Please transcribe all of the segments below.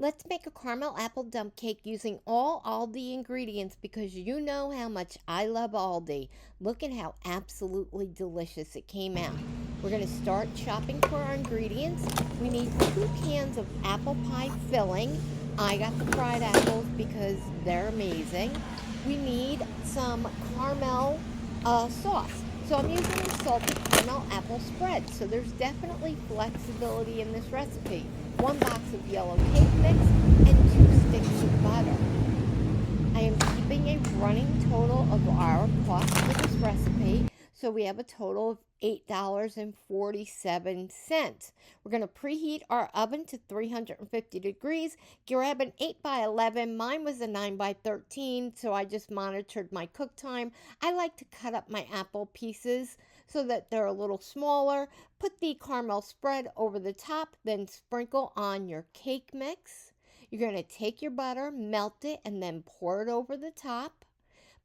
Let's make a caramel apple dump cake using all Aldi ingredients because you know how much I love Aldi. Look at how absolutely delicious it came out. We're going to start shopping for our ingredients. We need 2 cans of apple pie filling. I got the fried apples because they're amazing. We need some caramel sauce. So I'm using a salted caramel apple spread. So there's definitely flexibility in this recipe. 1 box of yellow cake mix and 2 sticks of butter. I am keeping a running total of our cost for this recipe. So we have a total of $8.47. We're going to preheat our oven to 350 degrees. Grab an 8 by 11. Mine was a 9 by 13, so I just monitored my cook time. I like to cut up my apple pieces so that they're a little smaller. Put the caramel spread over the top, then sprinkle on your cake mix. You're going to take your butter, melt it, and then pour it over the top.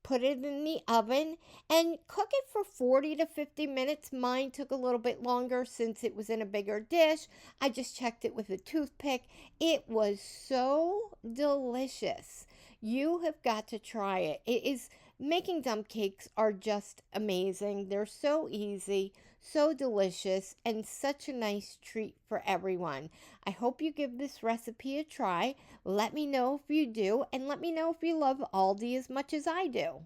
Put it in the oven and cook it for 40 to 50 minutes. Mine took a little bit longer since it was in a bigger dish. I just checked it with a toothpick. It was so delicious. You have got to try it. Making dump cakes are just amazing. They're so easy, so delicious, and such a nice treat for everyone. I hope you give this recipe a try. Let me know if you do, and let me know if you love Aldi as much as I do.